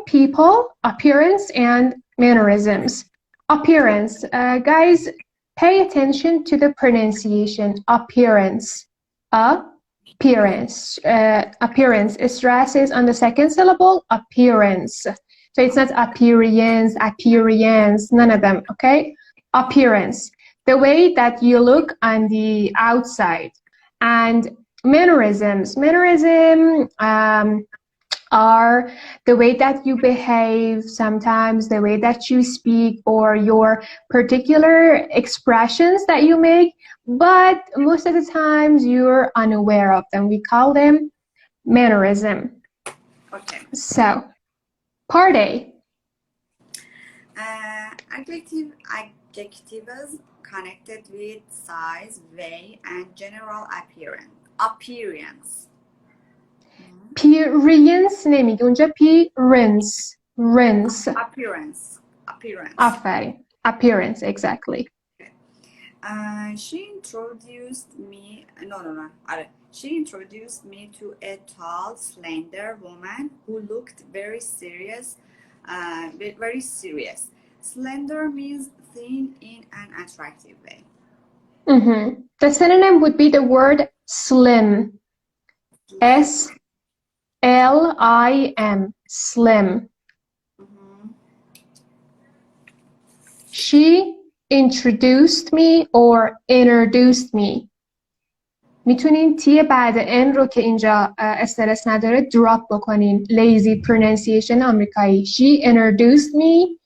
people, appearance, and mannerisms. Appearance. Guys, pay attention to the pronunciation. Appearance. Appearance. Appearance. Stress is on the second syllable. Appearance. So it's not appearance, appearance, none of them, okay? Appearance. The way that you look on the outside. And mannerisms. Mannerism are the way that you behave, sometimes the way that you speak, or your particular expressions that you make, but most of the times you're unaware of them. We call them mannerism. Okay. So, part A. Adjectives connected with size, way, and general appearance. Appearance نمیگه اونجا appearance. آفرین. Appearance, exactly. She introduced me. No. She introduced me to a tall, slender woman who looked very serious. Very serious. Slender means thin in an attractive way. The synonym would be the word slim. S-L-I-M. Slim. She introduced me or introduced me. میتونین تی بعد ان رو که اینجا استرس نداره دراپ بکنین. Lazy pronunciation آمریکایی. She introduced me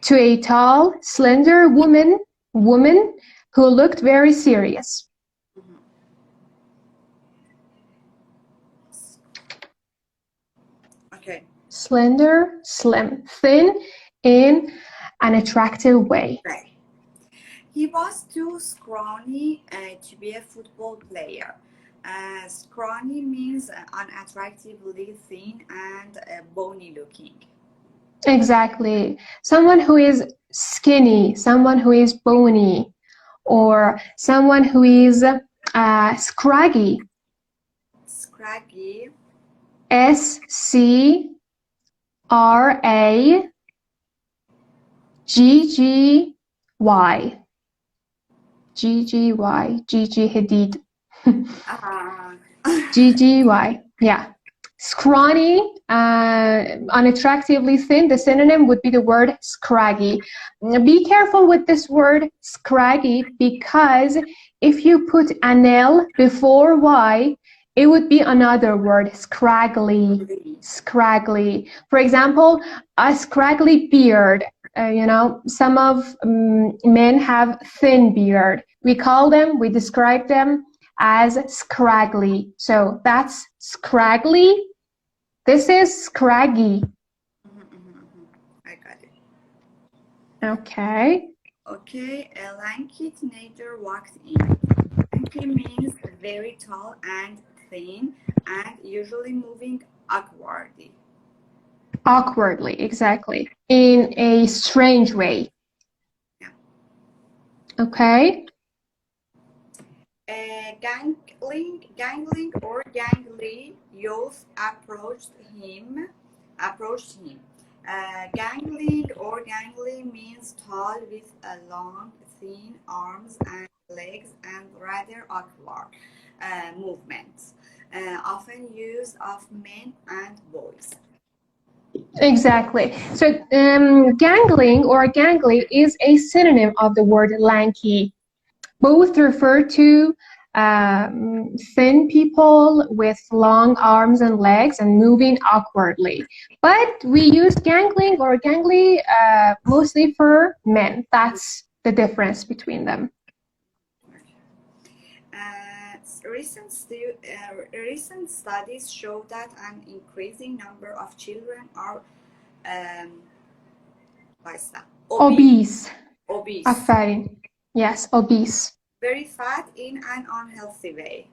to a tall, slender woman who looked very serious. Okay. Slender, slim, thin in an attractive way. Right. He was too scrawny to be a football player. Scrawny means unattractively thin and bony looking. Exactly. Someone who is skinny, someone who is bony, or someone who is scraggy. Scraggy. S-C-R-A-G-G-Y. G-G-Y. Gigi Hadid. G-G-Y. Yeah. Scrawny, unattractively thin. The synonym would be the word scraggy. Be careful with this word scraggy, because if you put an L before Y, it would be another word, scraggly. Scraggly. For example, a scraggly beard. Some of men have thin beard. We describe them as scraggly. So that's scraggly. This is scraggy. I got it. Okay. Okay, a lanky teenager walked in. Lanky means very tall and thin and usually moving awkwardly. Awkwardly, exactly. In a strange way. Yeah. Okay. Gangling or gangly youth approached him. Gangling or gangly means tall with long, thin arms and legs and rather awkward movements, often used of men and boys. Exactly. So gangling or gangly is a synonym of the word lanky. Both refer to thin people with long arms and legs and moving awkwardly. But we use gangling or gangly mostly for men. That's the difference between them. Recent studies show that an increasing number of children are obese. Affarin. Yes, obese. Very fat in an unhealthy way.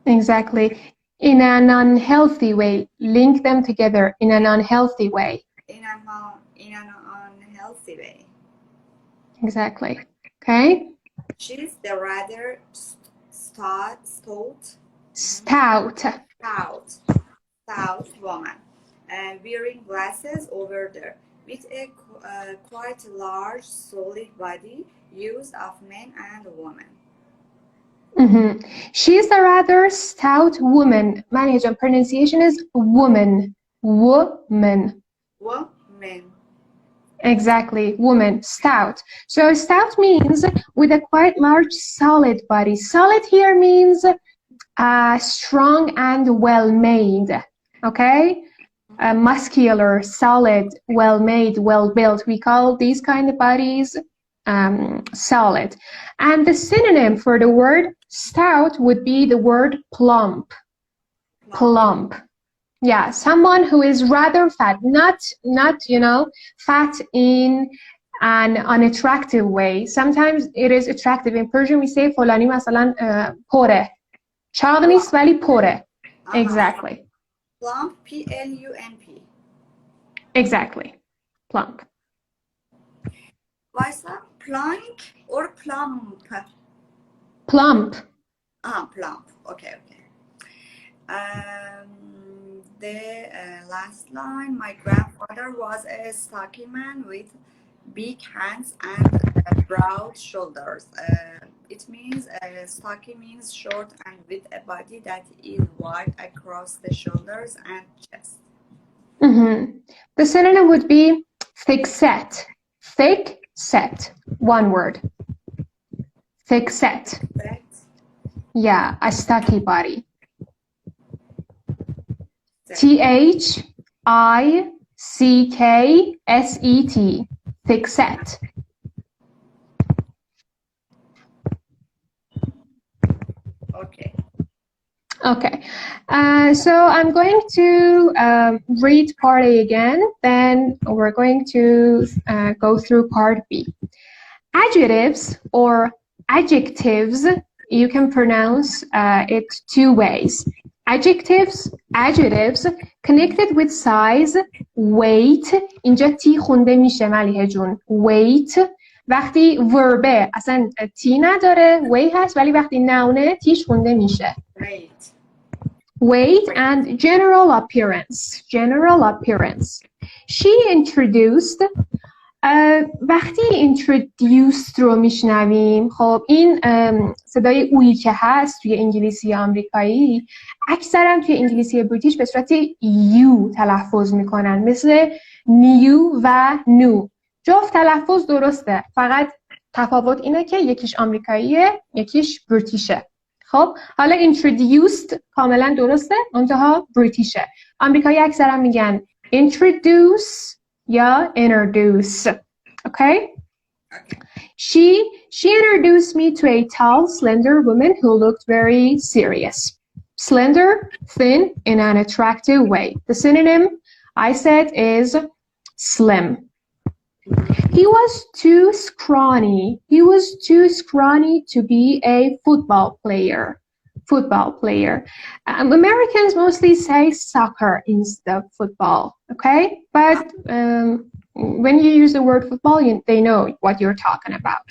Exactly. In an unhealthy way. Link them together. In an unhealthy way. In an unhealthy way. Exactly. Okay. She's the rather stout woman. wearing glasses over there, with a quite large solid body used of men and women. She's a rather stout woman. Manage pronunciation is woman. Woman. Woman. Exactly, woman, stout. So stout means with a quite large solid body. Solid here means strong and well-made, okay? Muscular, solid, well-made, well-built. We call these kind of bodies solid. And the synonym for the word stout would be the word plump. Plump. Yeah, someone who is rather fat, not fat in an unattractive way. Sometimes it is attractive. In Persian we say فلانی مثلا پره. چاق نیست ولی پره. Exactly. Plump, P-L-U-M-P. Exactly. Plump. Vaysa, plank or plump? Plump. Plump. Okay. The last line, my grandfather was a stocky man with big hands and broad shoulders. It means stocky means short and with a body that is wide across the shoulders and chest. The synonym would be thick set. Thick set. One word. Thick set. Yeah, a stocky body. Thickset. Thick set. Okay. So I'm going to read part A again, then we're going to go through part B. Adjectives or adjectives, you can pronounce it two ways. Adjectives connected with size, weight. اینجا تی خونده میشه ملیحه جون. Weight. وقتی وربه اصلا تی نداره weight هست ولی وقتی نونه تیش خونده میشه. Weight and general appearance. She introduced. وقتی introduced رو میشنویم خب این صدای اویی که هست توی انگلیسی آمریکایی اکثرا توی انگلیسی بریتیش به صورت یو تلفظ میکنن مثل نیو و نو. جفت تلفظ درسته فقط تفاوت اینه که یکیش آمریکاییه یکیش بریتیشه. خب حالا introduced کاملا درسته منتها بریتیشه. آمریکایی اکثرا میگن introduce یا introduce. Okay? She introduced me to a tall, slender woman who looked very serious. Slender, thin, in an attractive way. The synonym I said is slim. He was too scrawny. To be a football player. Americans mostly say soccer instead of football, okay? But when you use the word football, they know what you're talking about.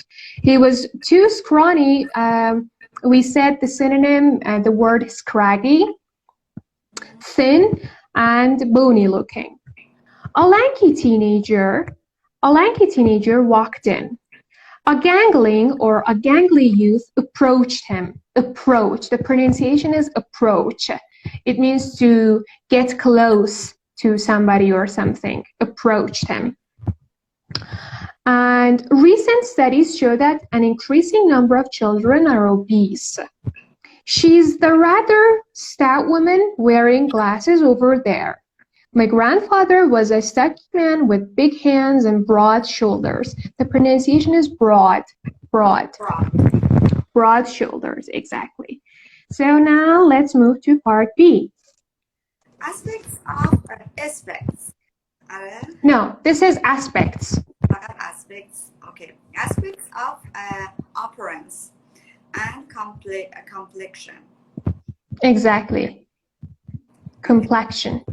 He was too scrawny. We said the synonym, the word scraggy, thin, and bony looking. A lanky teenager walked in. A gangling or a gangly youth approached him. Approach. The pronunciation is approach. It means to get close to somebody or something. Approached him. And recent studies show that an increasing number of children are obese. She's the rather stout woman wearing glasses over there. My grandfather was a stocky man with big hands and broad shoulders. The pronunciation is broad. Broad shoulders, exactly. So now let's move to part B. Aspects. No, this is aspects. Aspects. Okay. Aspects of appearance and complexion. Exactly. Complexion,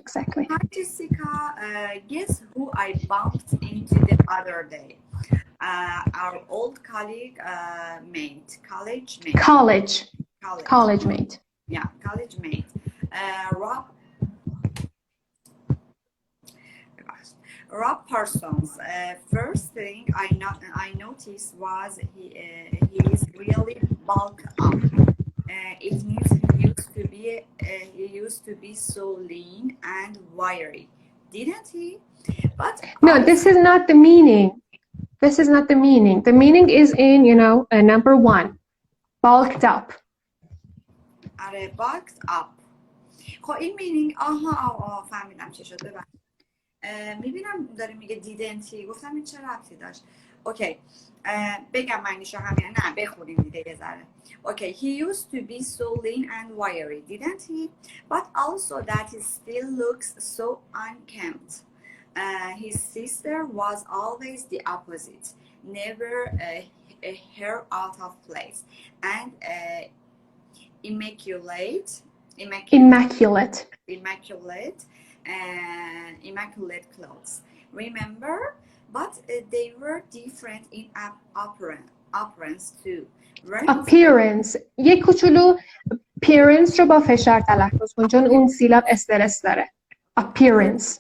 exactly. Hi Jessica, guess who I bumped into the other day? Our old college mate. College mate. Yeah, college mate. Rob Rob Parsons. First thing I noticed was he is really bulked up. It means he used to be so lean and wiry, didn't he? But No, this is not the meaning. This is not the meaning. The meaning is in, number 1, bulked up. آره bulked up. خب این meaning فهمیدم چه شد. میبینم داره میگه دیدنتی، گفتم این چه ربطی داشت. اوکی بگم معنیشو همین، نه بخونیم دیگه یه ذره. Okay, he used to be so lean and wiry, didn't he? But also that he still looks so unkempt. His sister was always the opposite, never a hair out of place, and immaculate clothes. Remember? But they were different in appearance too. Appearance. یک کوچولو appearance رو با فشار تلفظ کن چون اون سیلاب استرس داره. Appearance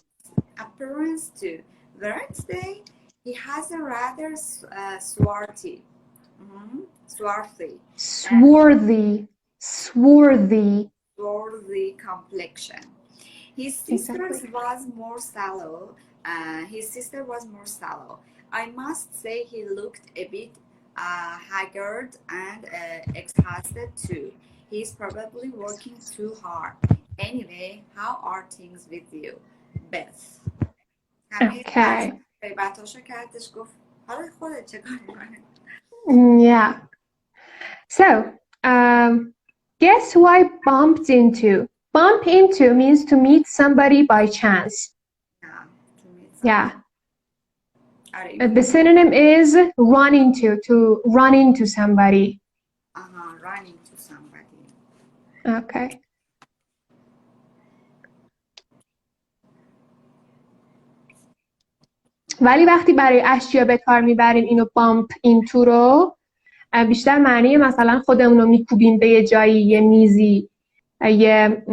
too. Weren't they? He has a rather swarthy complexion. His sister was more sallow. I must say he looked a bit haggard and exhausted too. He's probably working too hard. Anyway, how are things with you, Beth? Okay. Yeah. So, guess who I bumped into? Bump into means to meet somebody by chance. Yeah. The synonym is run into, to run into somebody. Run into somebody. Okay. ولی وقتی برای اشیا به کار میبریم اینو بامپ اینتو رو بیشتر معنی مثلا خودمون رو میکوبیم به یه جایی، یه میزی، یه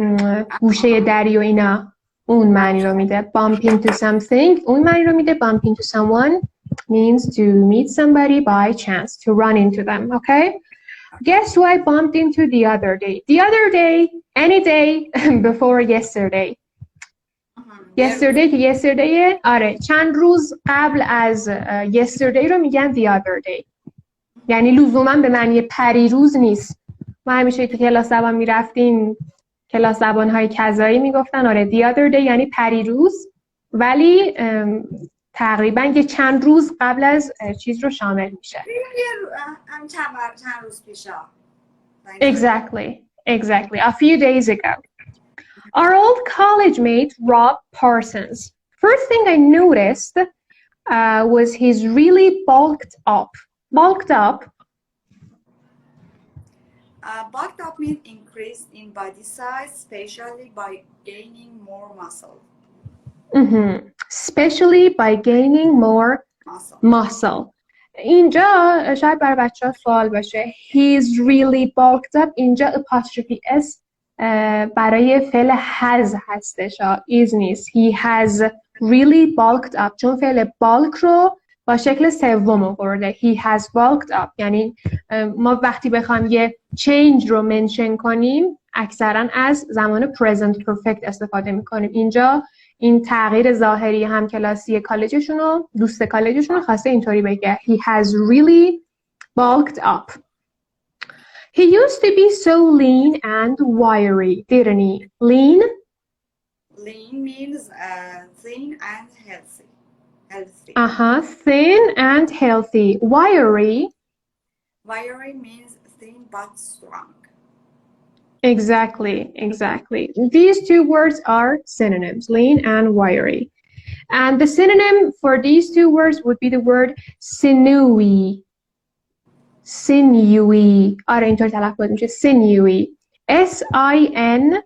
گوشه دری و اینا، اون معنی رو میده. bump into something اون معنی رو میده. bump into someone means to meet somebody by chance, to run into them. Okay? Guess who I bumped into the other day? The other day, any day before yesterday. Yesterday که yesterday آره چند روز قبل از yesterday رو میگن the other day. یعنی لزوما به معنی پریروز نیست. ما همیشه تو کلاس زبان میرفتیم، کلاس زبان‌های کذایی میگفتن آره the other day یعنی پریروز، ولی تقریبا یه چند روز قبل از چیز رو شامل میشه. چند روز پیشا. Exactly. A few days ago. Our old college mate, Rob Parsons. First thing I noticed was he's really bulked up. Bulked up means increase in body size, especially by gaining more muscle. Especially by gaining more muscle. اینجا شاید برای بچه‌ها سوال باشه. He's really bulked up. اینجا apostrophe s برای فعل has هستش. is نیست. He has really bulked up. چون فعل bulk رو با شکل سوم آورده. He has bulked up. یعنی ما وقتی بخوایم یه change رو منشن کنیم اکثرا از زمان present perfect استفاده میکنیم. اینجا این تغییر ظاهری همکلاسی کالجشون دوست کالجشون خواسته اینطوری بگه. He has really bulked up. He used to be so lean and wiry, didn't he? Lean means thin and healthy. Thin and healthy. Wiry means thin but strong. Exactly. These two words are synonyms, lean and wiry. And the synonym for these two words would be the word sinewy. آره اینطور تلفظ میشه. sinewy. S-I-N-E-W-Y.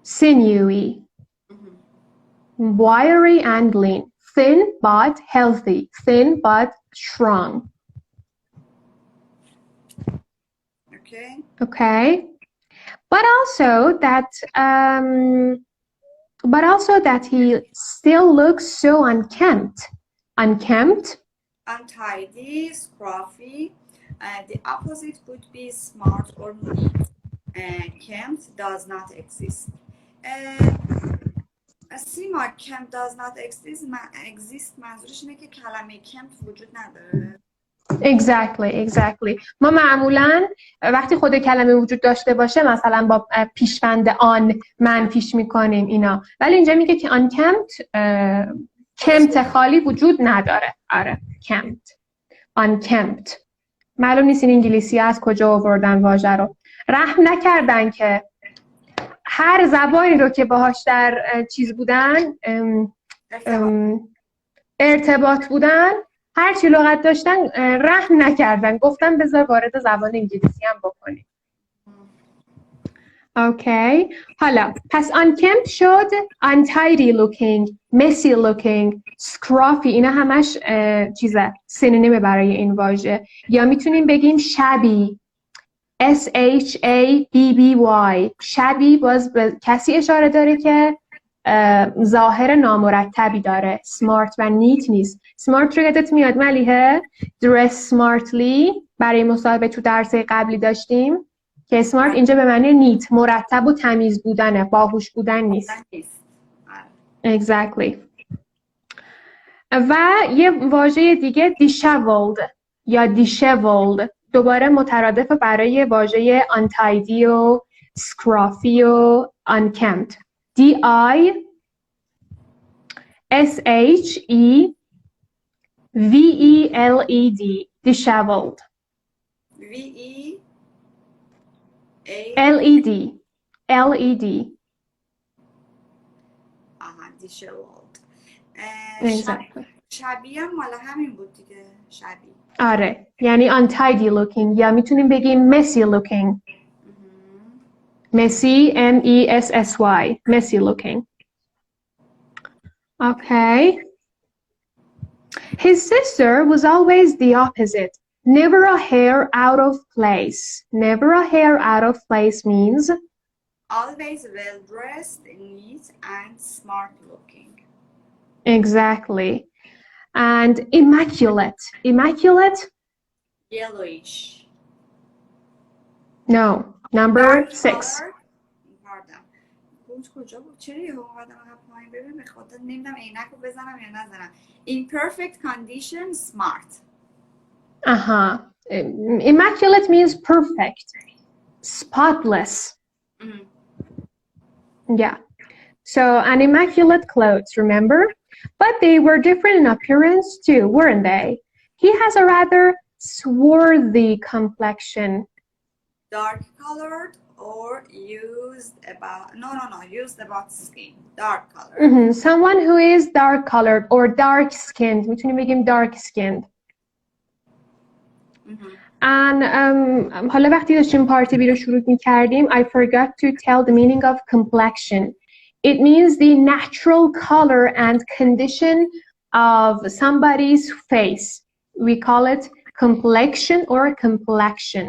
sinewy. Wiry and lean. Thin but healthy. Thin but strong. Okay. But also that he still looks so unkempt. Unkempt. Untidy, scruffy. The opposite would be smart or neat. Kempt does not exist. سیما کمپ does not exist منظورش اینه که کلمه کمپ وجود نداره. Exactly. ما معمولاً وقتی خود کلمه وجود داشته باشه مثلا با پیشوند آن منفیش میکنیم اینا، ولی اینجا میگه که آن کمت خالی وجود نداره. آره کمت، آن کمت. معلوم نیست این انگلیسی از کجا آوردن واژه رو. رحم نکردن که هر زبانی رو که باهاش در چیز بودن ارتباط بودن، هر چی لغت داشتن رحم نکردن، گفتن بذار وارد زبان انگلیسی هم بکنیم. اوکی. حالا پس unkempt شد untidy looking, messy looking, scruffy. اینا همش چیزه سینونیمه برای این واژه. یا میتونیم بگیم shabby, shabby. shabby باز به کسی اشاره داره که ظاهر نامرتبی داره. smart و neat نیست. smart رو یادت میاد ملیحه؟ dress smartly برای مصاحبه تو درس قبلی داشتیم که smart اینجا به معنی نیت، مرتب و تمیز بودنه، باهوش بودن نیست. Exactly. و یه واژه دیگه disheveled یا disheveled دوباره مترادف برای واژه untidy و scruffy و unkempt. disheveled. disheveled. led. disheveled. Exactly. شبیه هم مال همین بود دیگه. شبیه. آره یعنی untidy looking یا میتونیم بگیم messy looking. messy messy messy looking. Okay. His sister was always the opposite. Never a hair out of place. Never a hair out of place means always well dressed, neat and smart looking. Exactly. And immaculate. Immaculate? Yellowish. No. Number 6. کجا بود؟ چرا یه اومدم پایین؟ ببین به خاطر نمیدونم عینک رو بزنم یا نزنم. In perfect condition, smart. Immaculate means perfect, spotless. Yeah. So an immaculate clothes, remember? But they were different in appearance too, weren't they? He has a rather swarthy complexion. Dark colored or used about skin. Dark colored. Someone who is dark colored or dark skinned. میتونیم بگیم dark skinned. And حالا وقتی داشتیم پارت بی رو شروع می‌کردیم I forgot to tell the meaning of complexion. It means the natural color and condition of somebody's face. We call it complexion or complexion.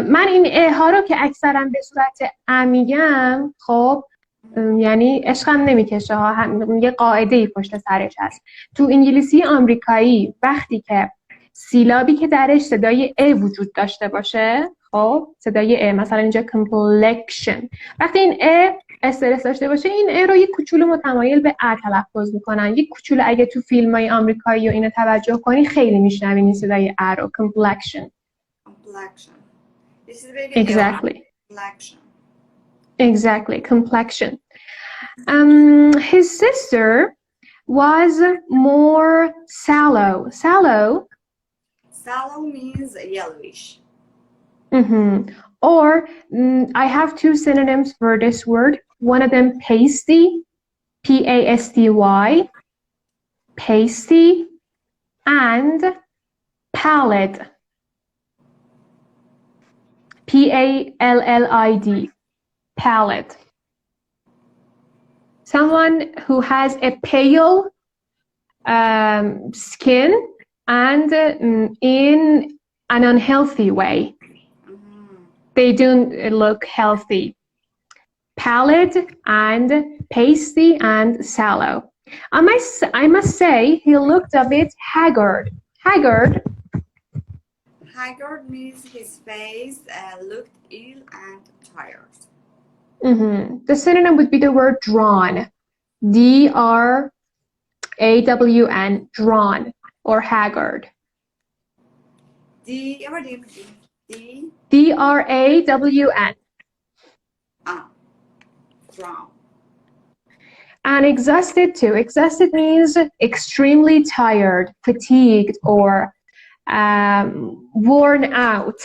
من این ها رو که اکثرا به صورت میگم خب یعنی عشقم نمیکشه ها، یه قاعده‌ای پشت سرش هست. تو انگلیسی آمریکایی وقتی که سیلابی که درش صدای ا وجود داشته باشه، خب صدای ا، مثلا اینجا complexion، وقتی این ا استرس داشته باشه این ا رو یک کوچولو متمایل به ا تلفظ میکنن. یک کوچولو اگه تو فیلم‌های آمریکایی و اینو توجه کنی خیلی میشنوین این صدای ا رو. complexion. This is very Exactly. Complexion. His sister was more sallow. Sallow means yellowish. Or I have two synonyms for this word. One of them pasty, P-A-S-T-Y, pasty, and pallid, P-A-L-L-I-D, pallid. Someone who has a pale skin and in an unhealthy way. They don't look healthy. Pallid and pasty and sallow. I must say he looked a bit haggard. Haggard. Haggard means his face looked ill and tired. The synonym would be the word drawn. D-R-A-W-N, drawn, or haggard. D. D-R-A-W-N. Drawn. And exhausted too. Exhausted means extremely tired, fatigued, or worn out.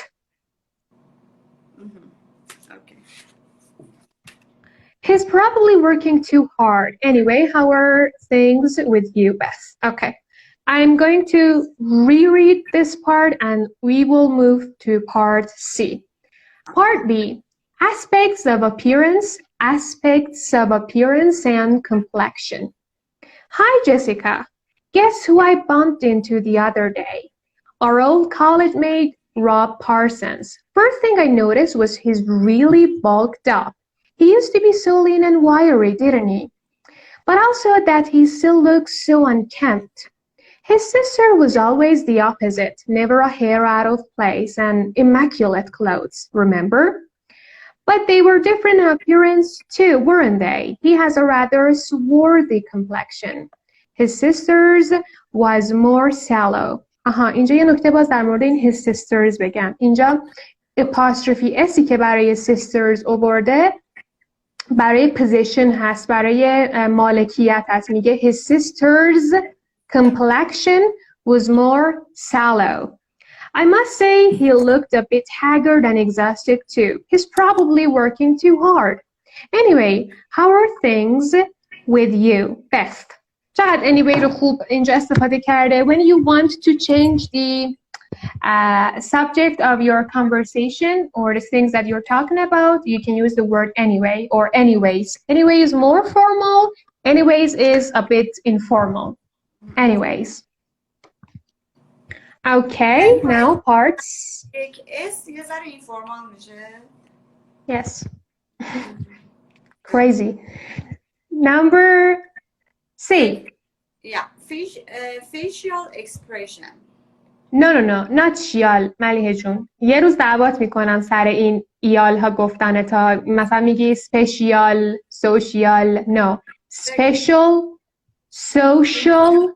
Okay. He's probably working too hard. Anyway, how are things with you, Beth? Okay. I'm going to reread this part and we will move to part C. Part B, aspects of appearance and complexion. Hi, Jessica. Guess who I bumped into the other day? Our old college mate, Rob Parsons. First thing I noticed was he's really bulked up. He used to be so lean and wiry, didn't he? But also that he still looks so unkempt. His sister was always the opposite, never a hair out of place and immaculate clothes, remember? But they were different in appearance too, weren't they? He has a rather swarthy complexion. His sister's was more sallow. اینجا یه نکته باز در مورد این his sisters بگم. اینجا apostrophe اسی که برای sisters آورده برای position هست، برای مالکیت هست. میگه his sister's complexion was more sallow. I must say he looked a bit haggard and exhausted too. He's probably working too hard. Anyway, how are things with you, Beth? چقدر anyway رو خوب اینجا استفاده کرده. When you want to change the subject of your conversation or the things that you're talking about, you can use the word anyway or anyways. Anyway is more formal. Anyways is a bit informal. Anyways. Okay, now parts. S یه ذره informal میشه. Yes. Crazy. Number C. Yeah, facial expression. No, not شیال ملیحه جون. یه روز دعوات میکنم سر این ایال ها گفتن تا مثلا میگی special, social, no. Special, social,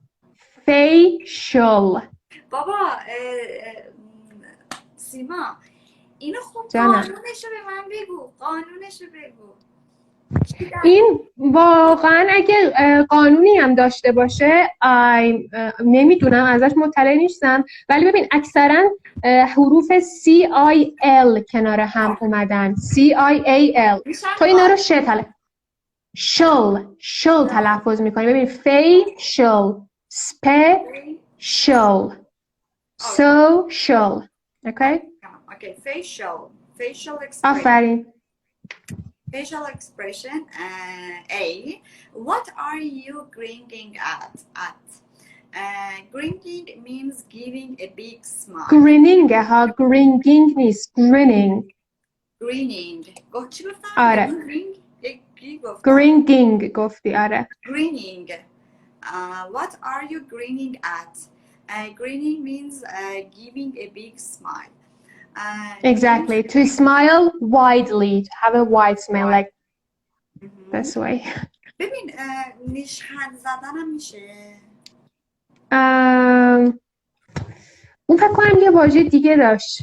facial. بابا سیما اینو خوب قانونشو به من بگو. قانونشو بگو. این واقعا اگه قانونی هم داشته باشه نمیدونم ازش مطلع نیستم ولی ببین اکثرا حروف CIL کنار هم اومدن CIAL تو اینا رو شل تلفظ میکنی ببین facial special social okay facial expression آفرین facial expression A. What are you grinning at? Grinning means giving a big smile. Grinning ها grinning نیست grinning. چی گفتم؟ آره. Grinning گفتی آره. Grinning. What are you grinning at? Grinning means giving a big smile. Exactly. To smile widely, to have a wide smile like this way. ببین نیشخند زدنم میشه. اون فکر کنم یه واژه دیگه داشت.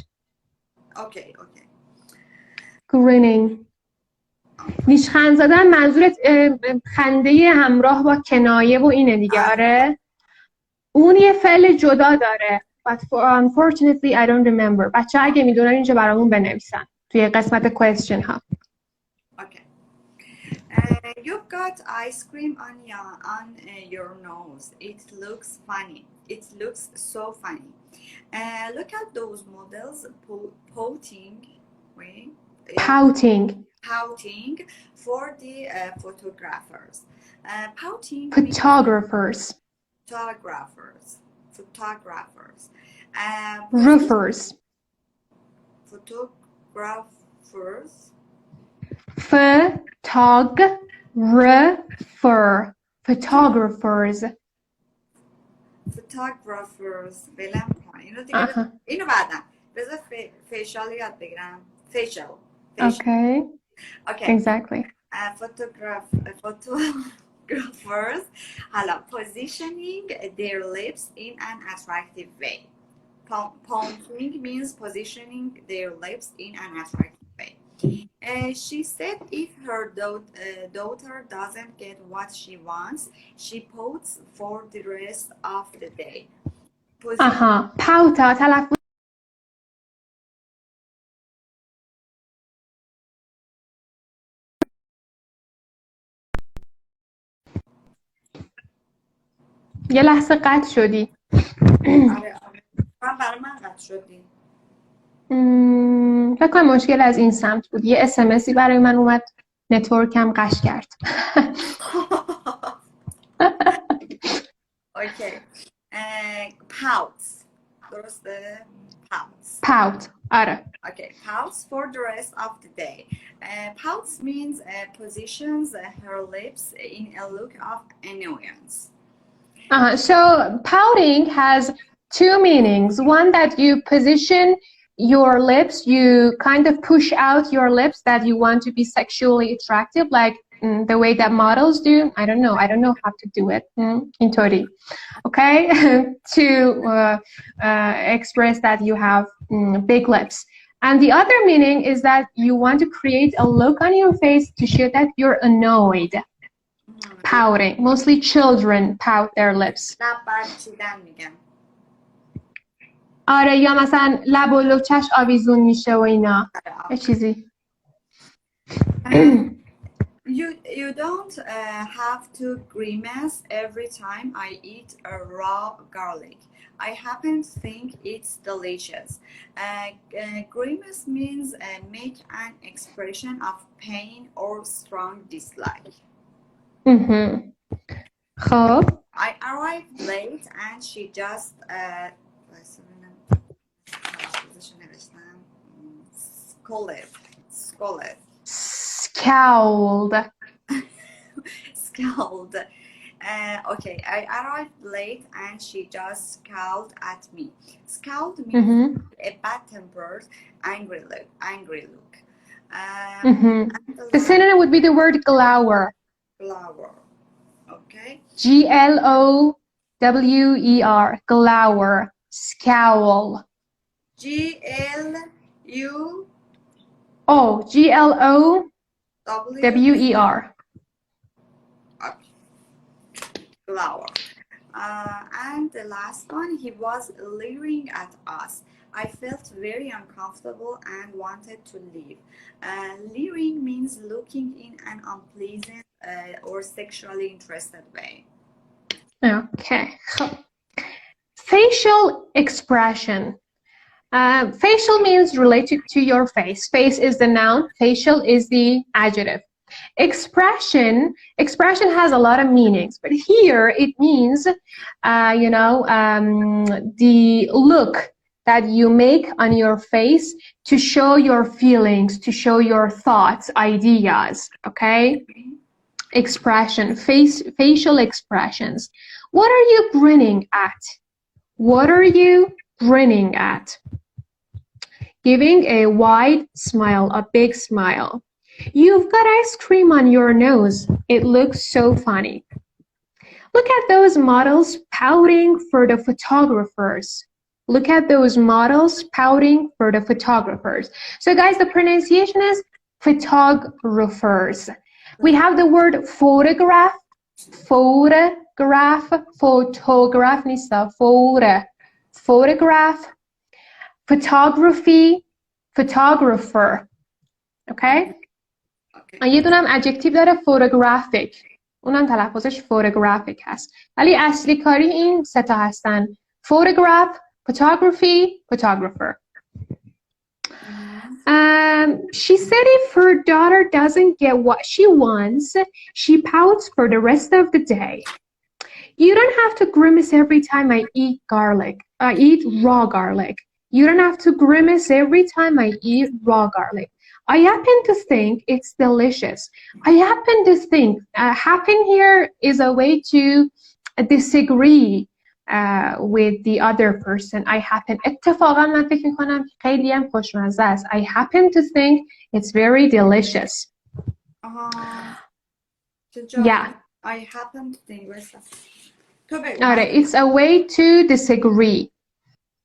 اوکی. Grinning. نیشخند زدن منظورت خنده همراه با کنایه و اینه دیگه آره. اون یه فعل جدا داره. But unfortunately I don't remember. بچه اگه میدونن اینجا برامون بنویسن توی قسمت question ها. Okay. You've got ice cream on your nose. It looks funny. It looks so funny. Look at those models pouting for the photographers. Photographers. Roofers. Photographers. ولم کن اینو دیگه اینو بعدا بذار فیشال یاد بگیرم facial Okay. Exactly. Photographers حالا positioning their lips in an attractive way. Pointing means positioning their lips in an attractive way. She said if her daughter doesn't get what she wants, she pouts for the rest of the day. Pauta تلفظ یه لحظه قطع شدی. برای من قطع شدی. فکر کنم مشکل از این سمت بود. یه اسمسی برای من اومد، نتورکم قش کرد. اوکی. pouts درسته؟ pout آره. Okay, pouts for the rest of the day. Pouts means positions her lips in a look of annoyance. So pouting has two meanings. One, that you position your lips, you kind of push out your lips that you want to be sexually attractive, like the way that models do. I don't know how to do it. Intori. Okay. To express that you have big lips. And the other meaning is that you want to create a look on your face to show that you're annoyed. Pouting. Mostly children pout their lips. آره یا مثلا لب و لوچش آویزون میشه و اینا یه چیزی. You don't have to grimace every time I eat a raw garlic. I happen to think it's delicious. Grimace means make an expression of pain or strong dislike. خب. I arrived late and she just Scowled. Okay, I arrived late and she just scowled at me. Scowled means a bad-tempered, angry look. The synonym would be the word glower. Okay. Glower. Glower. Scowl. Glower. Glower. And the last one, he was leering at us. I felt very uncomfortable and wanted to leave. Leering means looking in an unpleasant or sexually interested way. Okay. Facial expression. Facial means related to your face. Face is the noun, facial is the adjective. Expression has a lot of meanings, but here it means, the look that you make on your face to show your feelings, to show your thoughts, ideas, okay? Expression, facial expressions. What are you grinning at? What are you grinning at? Giving a wide smile, a big smile. You've got ice cream on your nose. It looks so funny. Look at those models pouting for the photographers. Look at those models pouting for the photographers. So guys, the pronunciation is photographers. We have the word photograph, photograph, photography, photographer. Okay? یه دونم adjective داره photographic. اونم تلفظش photographic هست. ولی اصلی کاری این سه تا هستن. Photograph, photography, photographer. She said if her daughter doesn't get what she wants, she pouts for the rest of the day. You don't have to grimace every time I eat raw garlic. You don't have to grimace every time I eat raw garlic. I happen to think it's delicious. I happen to think. Happen here is a way to disagree with the other person. I happen. اتفاقا من فکر میکنم خیلی هم خوشمزه است. I happen to think it's very delicious. Yeah. I happen to think. آره. It's a way to disagree.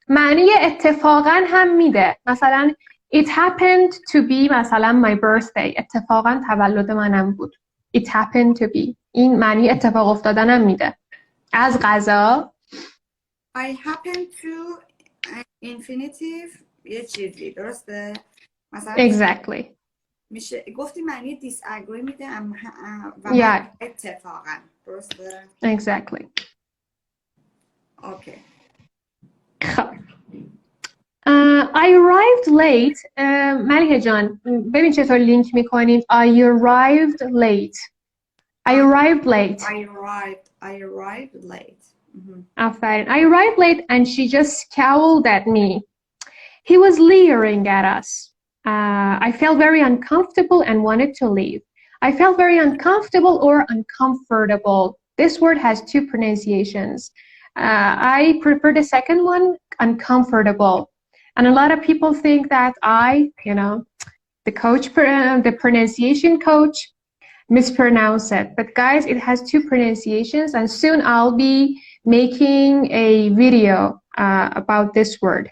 معنی اتفاقا هم میده. مثلا it happened to be مثلا my birthday. اتفاقا تولد منم بود. It happened to be. این معنی اتفاق افتادنم میده. از قضا I happen to infinitive یه چیزی درسته؟ مثلا exactly. میشه گفتی معنی disagree میده و yeah. اتفاقا درسته؟ exactly. Okay. خب I arrived late. ملیحه جان ببین چطور لینک میکنیم. I arrived late. I arrived late. I arrived late. آفرین. I arrived late and she just scowled at me. He was leering at us. I felt very uncomfortable and wanted to leave. I felt very uncomfortable or uncomfortable. This word has two pronunciations. I prefer the second one, uncomfortable. And a lot of people think that the coach, the pronunciation coach, mispronounce it. But guys, it has two pronunciations, and soon I'll be making a video about this word.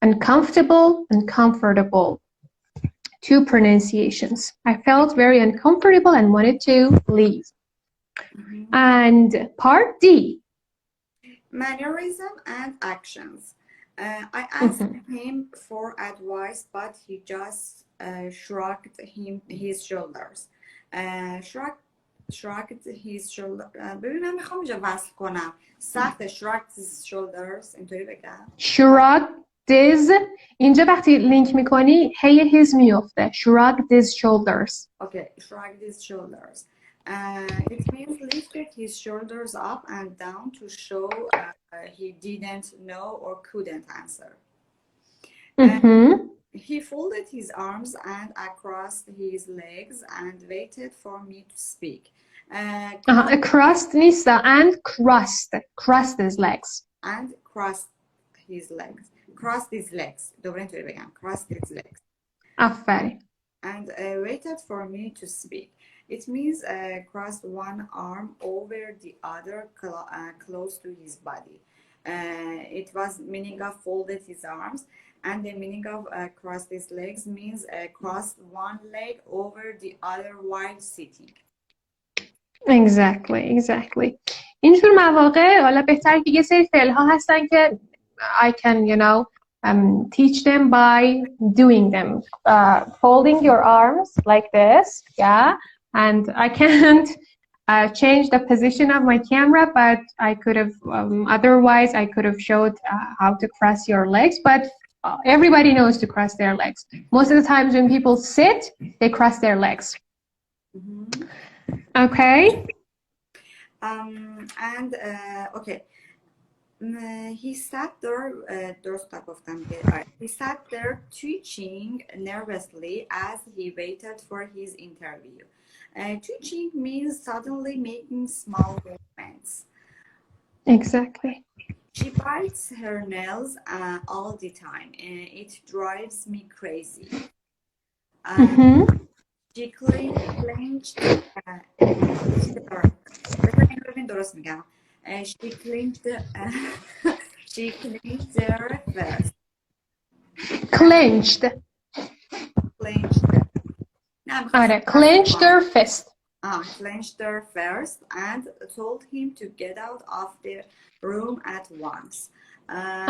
Uncomfortable and comfortable. Two pronunciations. I felt very uncomfortable and wanted to leave. And part D. Mannerism and actions. I asked him for advice, but he just shrugged his shoulders. Shrugged his shoulders. ببینم میخوام اینجا وصل کنم. سخت shrugged his shoulders. اینطوری بگم. Shrugged his. اینجا وقتی لینک میکنی هی his میفته. Shrugged his shoulders. Okay. Shrugged his shoulders. It means lifted his shoulders up and down to show he didn't know or couldn't answer. He folded his arms and across his legs and waited for me to speak. Crossed نیست and crossed his legs. And crossed his legs. Crossed his legs. دوباره اینطوری بگم. Crossed his legs. آفرین. And waited for me to speak. It means crossed one arm over the other close to his body. It was meaning of folded his arms, and the meaning of crossed his legs means crossed one leg over the other while sitting. Exactly. اینجور مواقع حالا بهتر که یه سری فعل‌ها هستن که I can, teach them by doing them. Folding your arms like this, yeah. And I can't change the position of my camera, but I could have, otherwise I could have showed how to cross your legs, but everybody knows to cross their legs. Most of the times when people sit, they cross their legs. Okay. Okay. He sat there, he sat there twitching nervously as he waited for his interview. Twitching means suddenly making small movements. Exactly. She bites her nails all the time. It drives me crazy. She clenched she clenched their fist. Clenched their fist. Clenched their fist and told him to get out of the room at once.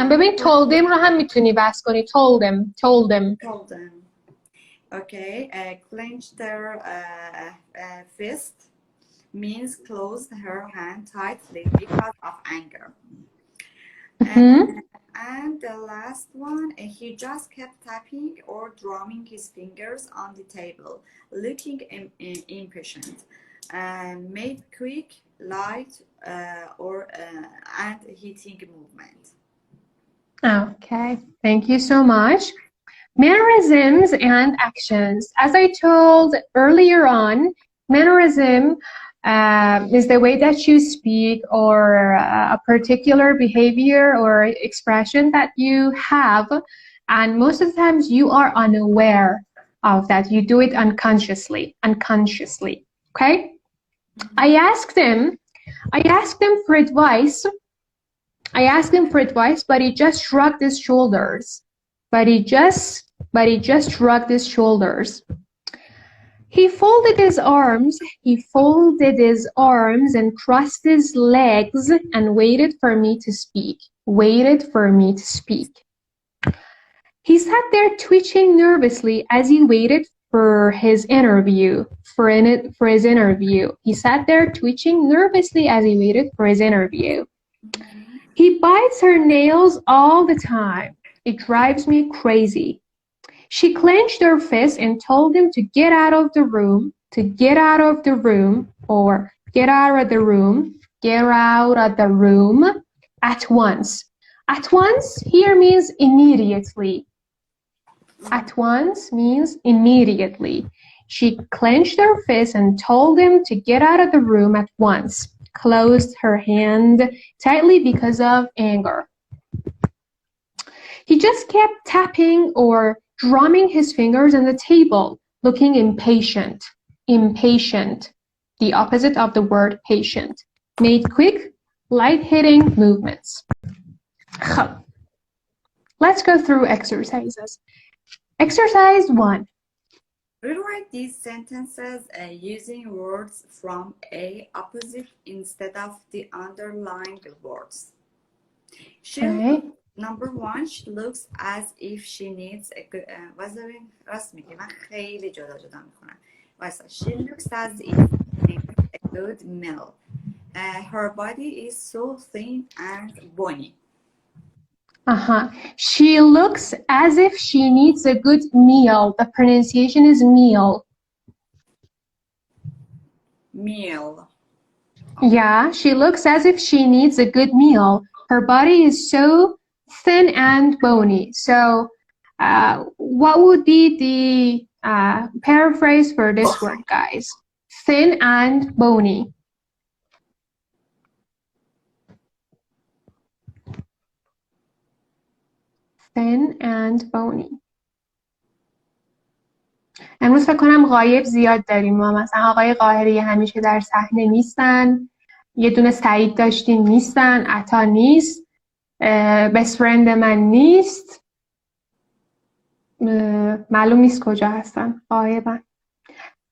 ببین told them رو هم میتونی بس کنی. Told them. Okay, clenched their fist means closed her hand tightly because of anger. And the last one, he just kept tapping or drumming his fingers on the table, looking impatient, made quick, light, and hitting movement. Okay, thank you so much. Mannerisms and actions. As I told earlier on, mannerism is the way that you speak or a particular behavior or expression that you have, and most of the times you are unaware of that. You do it unconsciously. Okay? I asked him for advice. But he just shrugged his shoulders. But he just shrugged his shoulders. He folded his arms and crossed his legs and waited for me to speak. He sat there twitching nervously as he waited for his interview. He sat there twitching nervously as he waited for his interview. He bites her nails all the time. It drives me crazy. She clenched her fist and told him to get out of the room, or get out of the room at once. At once here means immediately. At once means immediately. She clenched her fist and told him to get out of the room at once. Closed her hand tightly because of anger. He just kept tapping or drumming his fingers on the table, looking impatient. The opposite of the word patient. Made quick, light-hitting movements. Let's go through exercises. Exercise 1. Rewrite these sentences using words from a opposite instead of the underlined words. Number 1, she looks as if she needs a good راست میگی من خیلی جدا میکنم. She looks as if she needs a good meal. Her body is so thin and bony. She looks as if she needs a good meal. The pronunciation is meal. Meal. Yeah, she looks as if she needs a good meal. Her body is so thin and bony. So, what would be the paraphrase for this word, guys? Thin and bony. Thin and bony. امروز فکر کنم غایب زیاد داریم ما. مثلا آقای قاهری همیشه در صحنه نیستن. یه دونه سعید داشتیم نیستن. عطا نیست. بست فرند من نیست. معلوم نیست کجا هستن. غایبن.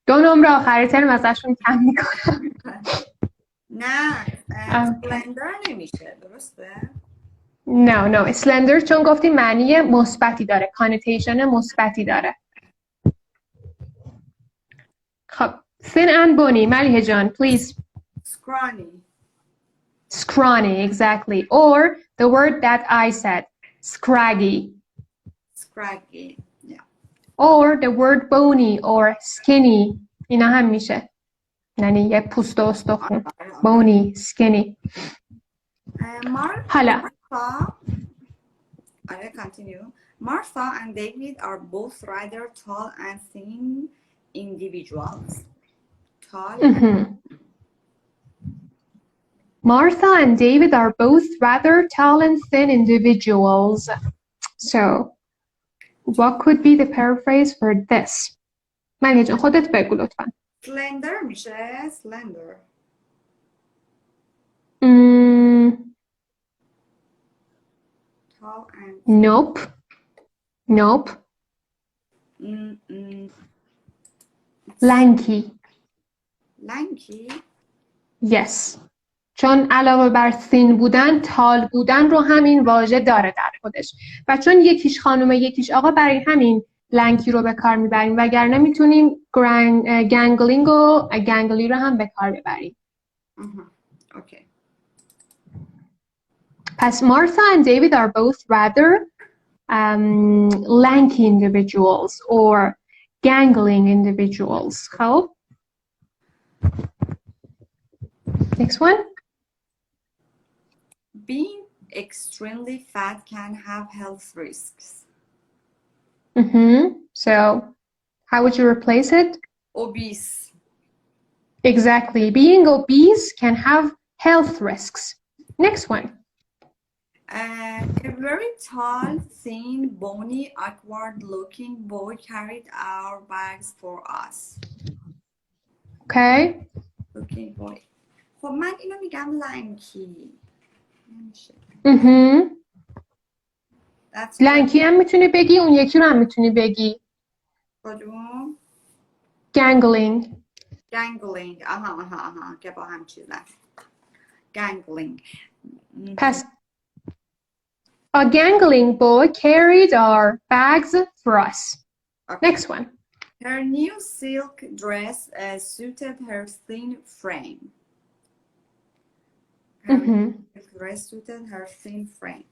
2 نمره آخر ترم ازشون کم میکنم. نه slender نمیشه درسته؟ No slender چون گفتیم معنی مثبتی داره. کانوتیشن مثبتی داره. خب thin and bony ملیحه جان please. Scrawny, exactly. Or the word that I said, scraggy. Yeah. Or the word bony or skinny. اینا هم میشه. یعنی یه پوست و استخون. Bony, skinny. Continue. Martha and David are both rather tall and thin individuals. Martha and David are both rather tall and thin individuals. So, what could be the paraphrase for this? ملیحه جان خودت بگو لطفا. Slender میشه slender. Tall and Nope. Lanky. Yes. چون علاوه بر thin بودن تال بودن رو همین واژه داره در خودش و چون یکیش خانومه یکیش آقا برای همین لنکی رو به کار میبریم وگرنه میتونیم گنگلینگ و گنگلی رو هم به کار ببریم. Okay. پس Martha and David are both rather lanky individuals or gangling individuals. خب next one. Being extremely fat can have health risks. So, how would you replace it? Obese. Exactly. Being obese can have health risks. Next one. A very tall, thin, bony, awkward-looking boy carried our bags for us. Okay. Looking boy. خب من اینو میگم لنکی. نمیشه. That's لنکی هم میتونی بگی، اون یکی رو هم میتونی بگی. کدوم؟ Gangling. Gangling. آها که با هم چیزن. Gangling. پس a gangling boy carried our bags for us. Okay. Next one. Her new silk dress suited her thin frame. Her new dress suited her thin frame.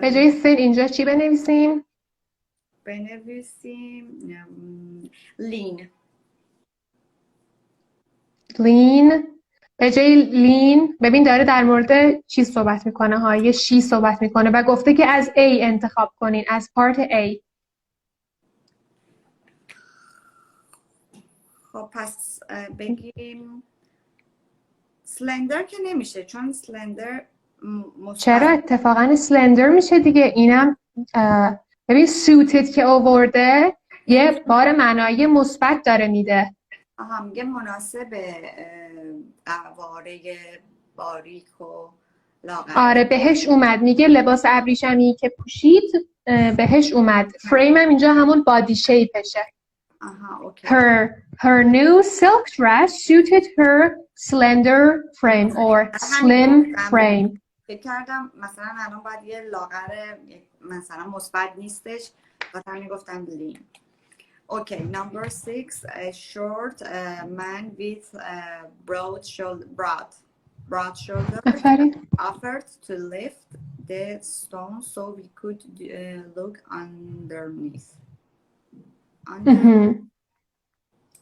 به جای thin اینجا چی بنویسیم؟ بنویسیم lean. lean. به جای lean ببین داره در مورد چیز صحبت میکنه ها، یه she صحبت میکنه و گفته که از A انتخاب کنین، از part A. خب پس بگیم slender که نمیشه چون slender چرا اتفاقا slender میشه دیگه. اینم ببین suited که آورده یه بار معنایی مثبت داره میده. میگه مناسب قواره باریک و لاغر. آره بهش اومد، میگه لباس ابریشمی که پوشید بهش اومد. فریم هم اینجا همون بادی شیپشه. اوکی. Her new silk dress suited her slender frame or slim frame. فکر کردم مثلا الان باید یه لاغر مثلا مثبت نیستش، مثلا میگفتم lean. Okay, number 6, a short man with broad shoulders offered to lift the stone so we could look underneath.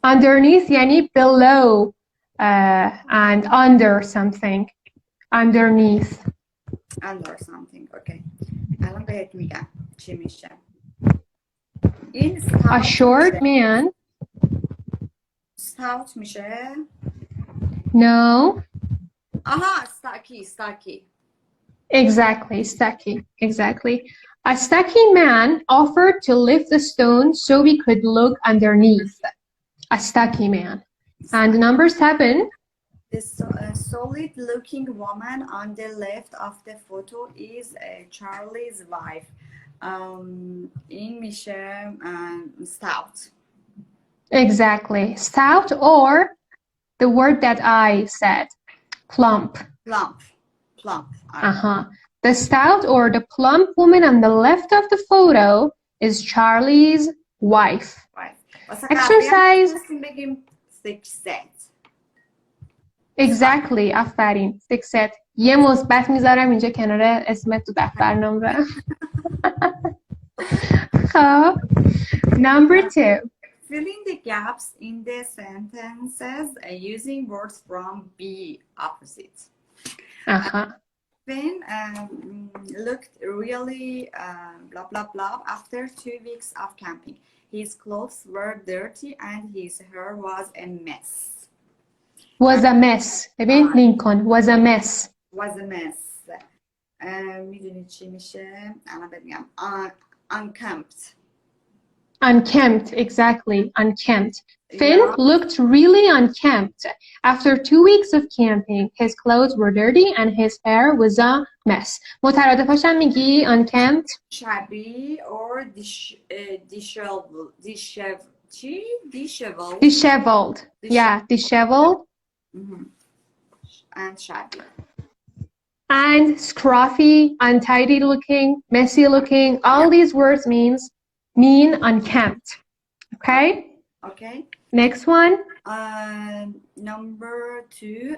Underneath یعنی below and under something. Underneath. Under something, okay. الان بهت میگم چی میشه. A short man. Stout میشه. No. Stocky. Exactly. A stocky man offered to lift the stone so we could look underneath. A stocky man. And number 7. The solid-looking woman on the left of the photo is Charlie's wife. این میشه stout. Exactly. Stout or the word that I said. Plump. The stout or the plump woman on the left of the photo is Charlie's wife. Exercise. Exactly. آفرین. Thick-set. یه مثبت میذارم اینجا کنار اسمت تو دفتر نمره. خب. Number 2. Filling the gaps in the sentences using words from B opposite. Finn looked really blah blah blah after 2 weeks of camping. His clothes were dirty and his hair was a mess. Was a mess. ببین لینکن. Was a mess. میدونی چی میشه؟ الان بگم unkempt. Unkempt, exactly, unkempt. Finn looked really unkempt. After 2 weeks of camping, his clothes were dirty and his hair was a mess. مترادفاش هم میگی unkempt. Shabby or disheveled. Yeah, disheveled. And shabby. And scruffy, untidy looking, messy looking. All these words mean unkempt. Okay? Okay. Next one. Number 2,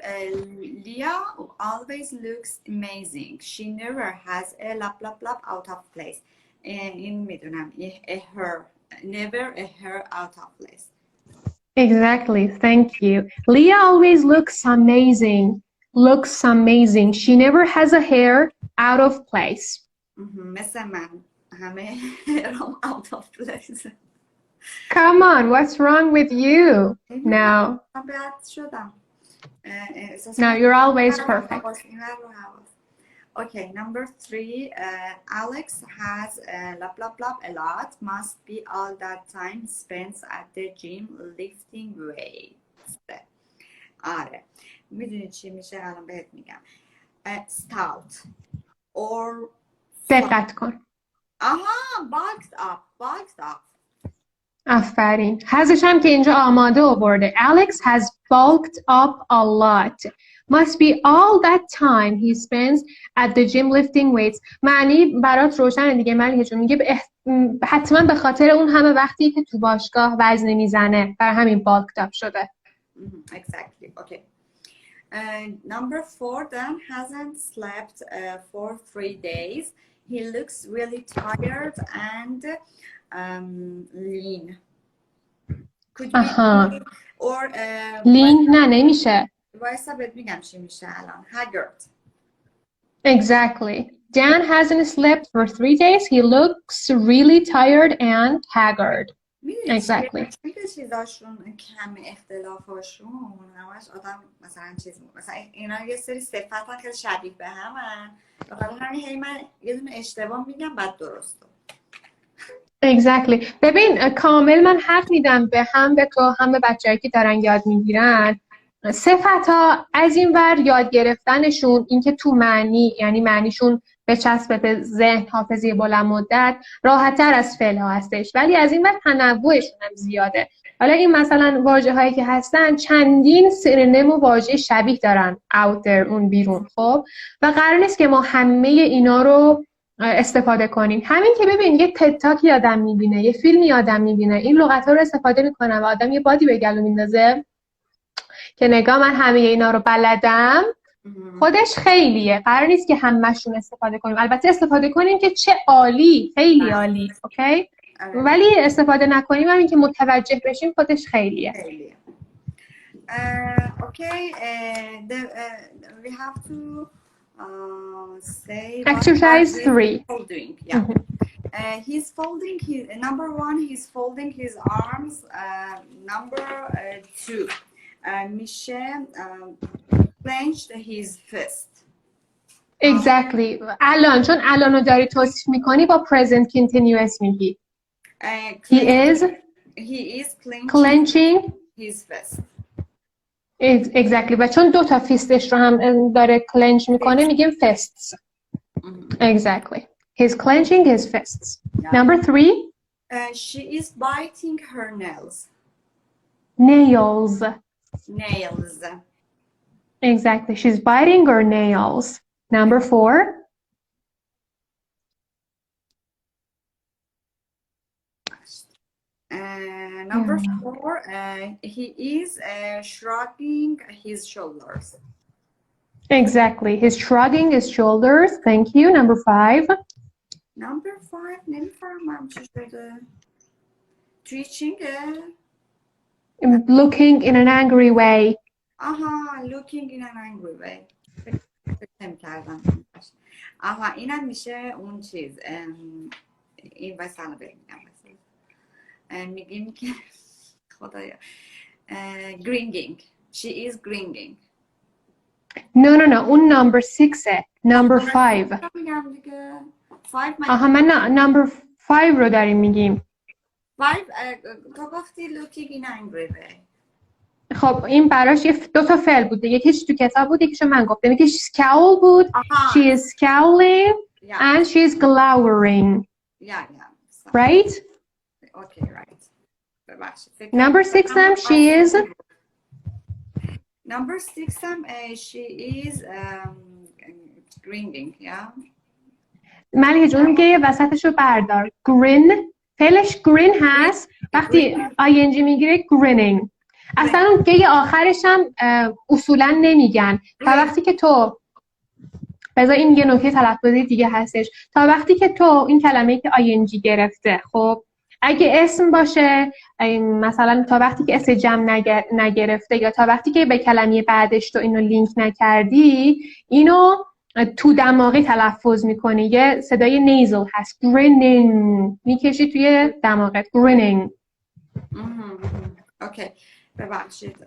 Leah always looks amazing. She never has a lap out of place. این میدونم never a hair out of place. Exactly. Thank you. Leah always looks amazing. She never has a hair out of place. مثل من. همه هم out of place. Come on, what's wrong with you? No. بد شدم. No, you're always perfect. Okay, number 3. Alex has blah blah blah a lot. Must be all that time spent at the gym lifting weights. آره. میدونی چی میشه؟ الان بهت میگم. Stout or دقت کن. bulked up. آفرین. هزش هم که اینجا آماده آورده. Alex has bulked up a lot. Must be all that time he spends at the gym lifting weights. معنی برات روشنه دیگه. معنی که میگه حتما به خاطر اون همه وقتی که تو باشگاه وزن میزنه بر همین bulked up شده. Exactly. Okay. Number 4 then hasn't slept for 3 days. He looks really tired and lean. Could be or lean نه نمیشه. وایسا بهت میگم چی میشه الان. Haggard. Exactly. Dan hasn't slept for 3 days. He looks really tired and haggard. Exactly. میگه چیزاشون کم اختلافاشون همش آدم مثلا چیز مثلا اینا یه سری صفت خیلی شبیه به همن بخاطر همین هی من یه دونه اشتباه میگم بعد درسته. Exactly. ببین کامل من حق میدم به هم به تو هم به بچه‌ای که دارن یاد میگیرن. صفت‌ها از این ور یاد گرفتنشون اینکه تو معنی یعنی معنیشون به چسب به ذهن حافظه بلند مدت راحت‌تر از فعل‌ها هستش ولی از این ور تنوعشون هم زیاده. حالا این مثلا واژه‌هایی که هستن چندین سرنم و واژه شبیه دارن out there اون بیرون خب و قرار نیست که ما همه اینا رو استفاده کنیم. همین که ببین یه تتاکی آدم میبینه یه فیلمی آدم میبینه این لغت‌ها رو استفاده میکنه و آدم یه بادی به گلو میندازه که نگاه من همه اینا رو بلدم خودش خیلیه. قرار نیست که همه‌شون استفاده کنیم. البته استفاده کنیم که چه عالی خیلی عالی اوکی ولی استفاده نکنیم همین که متوجه بشیم خودش خیلیه. Okay, we have to say exercise 3. Folding, yeah. He's folding his number 1. He's folding his arms. Number 2. Michel clenched his fist. Exactly. الان چون الانو داری توصیف میکنی با present continuous میگی. He is clenching his fist. Exactly. و چون 2 تا فیستش رو هم داره clench میکنه میگیم fists. Exactly. He's clenching his fists. Yeah. Number 3. She is biting her nails. Nails. Exactly. She's biting her nails. Number 4. Number 4. He is shrugging his shoulders. Exactly. He's shrugging his shoulders. Thank you. Number 5. Number 5. نمیفهمم چی شده. Twitching. Looking in an angry way. Looking in an angry way. اینم میشه اون چیز. این واسه میگیم که خدایا gringing. She is gringing. No. اون number 6. Number 5. من number 5 رو داریم میگیم. 5 تو گفتی looking in angry way. خب این براش 2 تا فعل بود. یکیش تو کتاب بود یکیشو من گفتم. یکیش scowl بود. She is scowling and she is glowering. Yeah. Right? Okay, right. Number 6 she is Number 6 she is grinning, yeah. ملیحه جون میگه یه وسطش رو بردار. Grin فعلش grin هست وقتی ing میگیره grinning. اصلا اون گه آخرش هم اصولا نمیگن تا وقتی که تو بذار این یه نکته تلفظی دیگه هستش تا وقتی که تو این کلمه‌ای که ing گرفته خب اگه اسم باشه مثلا تا وقتی که اسم جمع نگرفته یا تا وقتی که به کلمه بعدش تو اینو لینک نکردی اینو تو دماغی تلفظ میکنی، یه صدای نیزل هست. grinning میکشی توی دماغت. grinning. اوکی ببخشید.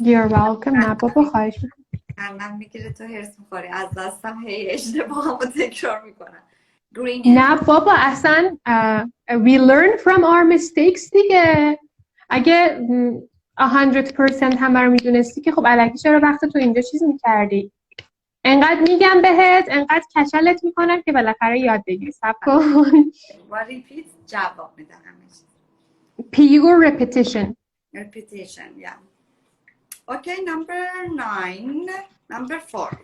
You're welcome. نه بابا خواهش میکنم. من میگیره تو هرس میخوری از دستم، هی اشتباه همو تکرار میکنم. grinning. نه بابا اصلا we learn from our mistakes دیگه. اگه 100% همه رو میدونستی که خب الکی چرا وقت تو اینجا چیز میکردی؟ انقدر میگم بهت، انقدر کشلت میکنم که بالاخره یاد بگیری. صبر کن. با ریپیت جواب میدم همش. pure repetition. repetition, yeah. Okay, number 4.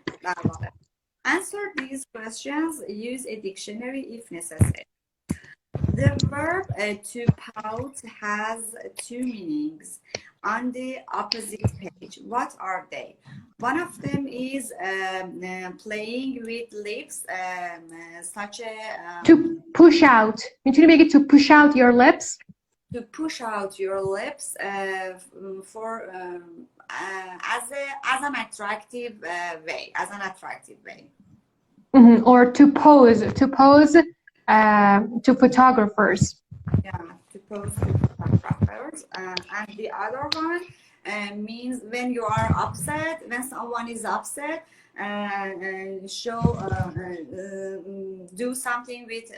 Answer these questions. Use a dictionary if necessary. The verb to pout has 2 meanings on the opposite page. What are they? One of them is playing with lips, such a to push out. میتونی بگی to push out your lips. To push out your lips for as an attractive way, Or to pose to photographers. Yeah, to pose to photographers. And the other one means when you are upset, when someone is upset, do something with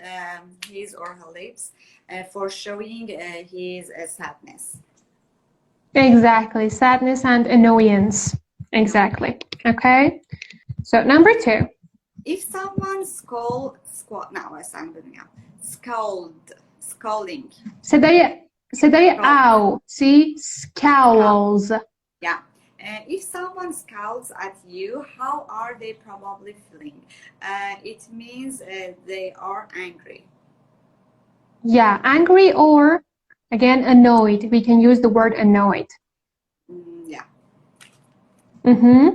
his or her lips for showing his sadness. Exactly, sadness and annoyance. Exactly. Okay. So number 2. If someone scolding. صدای ow. See, scowls. Yeah. If someone scowls at you, how are they probably feeling? It means they are angry. Yeah, angry or again annoyed. We can use the word annoyed. Yeah. Mm-hmm.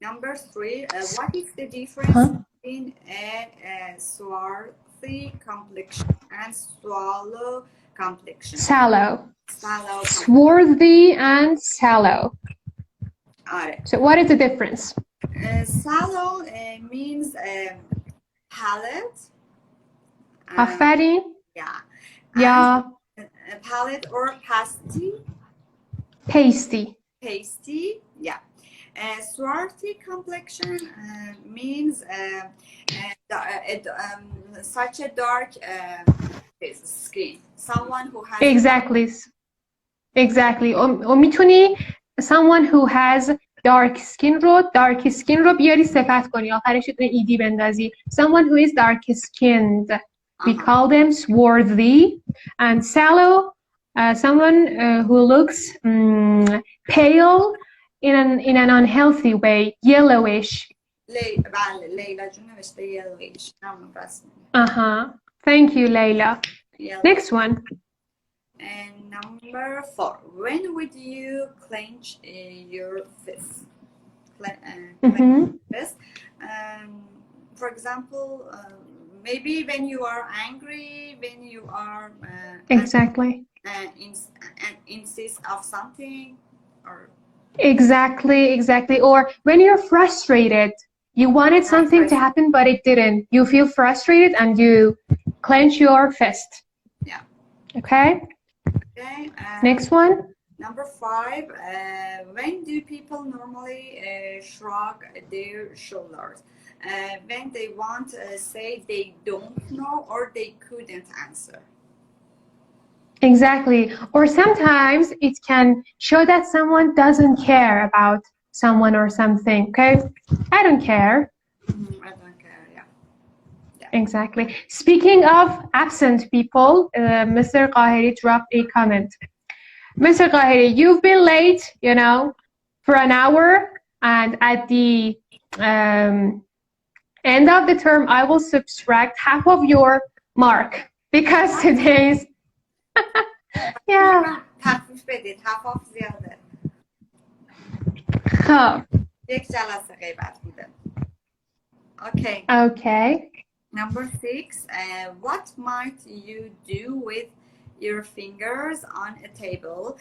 Number 3, what is the difference between a swarthy complexion and sallow complexion? Sallow. Swarthy and sallow. So what is the difference? Sallow means pallid. آفرین. Yeah. Yeah. Pallid or pasty. Pasty. Yeah. Swarthy complexion means such a dark skin. Someone who has Exactly. و میتونی someone who has dark skin رو بیاری صفت کنی، آخرش یه ایدی بندازی. Someone who is dark skinned. We call them swarthy. And sallow, someone who looks pale in an unhealthy way, yellowish. Leila جون نوشته yellowish. Thank you, Leila. Next one. And number 4. When would you clench your fist? Fist. For example, maybe when you are angry, when you are exactly insist of something, or exactly, or when you're frustrated, you wanted something to happen but it didn't. You feel frustrated and you clench your fist. Yeah. Okay. Next one. Number 5. When do people normally shrug their shoulders? When they want to say they don't know or they couldn't answer. Exactly. Or sometimes it can show that someone doesn't care about someone or something. Okay. I don't care. I don't care. Yeah. Exactly. Speaking of absent people, Mr. Qahiri dropped a comment. Mr. Qahiri, you've been late, for an hour, and at the end of the term, I will subtract half of your mark because today's yeah. تخفیف بدید. half of زیاده. خب. یک جلسه غیبت بوده. Okay. Number 6. What might you do with your fingers on a table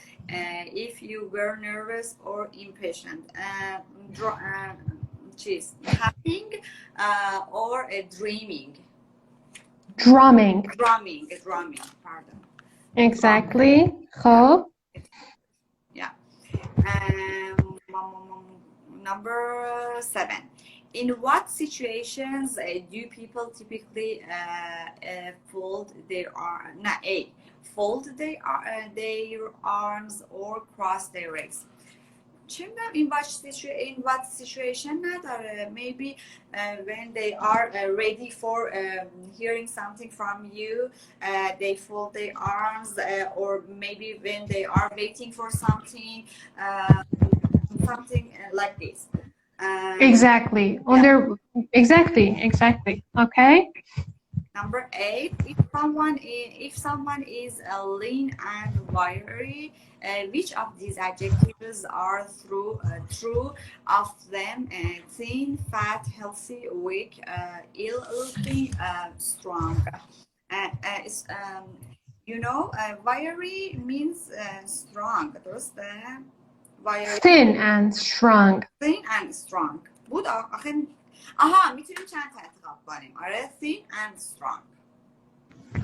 if you were nervous or impatient? چیز tapping or dreaming. Drumming. Drumming, pardon. Exactly. خب. Yeah. Number 7. In what situations do people typically fold their arms or cross their legs? چه میدونم in what situation نداره. Maybe when they are ready for hearing something from you, they fold their arms, or maybe when they are waiting for something, something like this. Exactly. Exactly. Okay. Number 8, if someone is lean and wiry, which of these adjectives are true of them? Thin, fat, healthy, weak, ill-looking, strong. Wiry means strong. درسته؟ Wiry. Thin and strong. Thin and strong. بود آخه میتونیم چند تا انتخاب کنیم. آره thin and strong.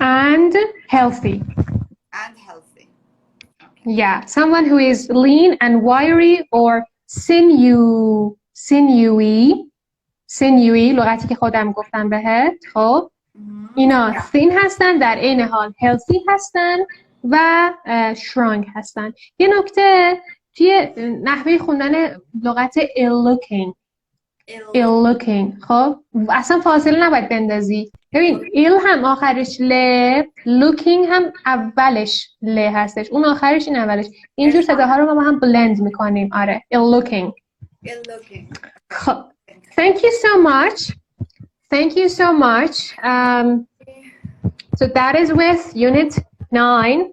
And healthy. And healthy. Okay. Yeah, someone who is lean and wiry or sinewy لغتی که خودم گفتم بهت. خب اینا thin هستن، در عین حال healthy هستن و strong هستن. یه نکته توی نحوه خوندن لغت ill looking خب اصلا فاصله نباید بندازی. ببین ill هم آخرش ل، looking هم اولش ل هستش، اون آخرش این اولش. اینجور صداها رو ما هم blend میکنیم. آره ill looking. خب thank you so much. So that is with unit 9.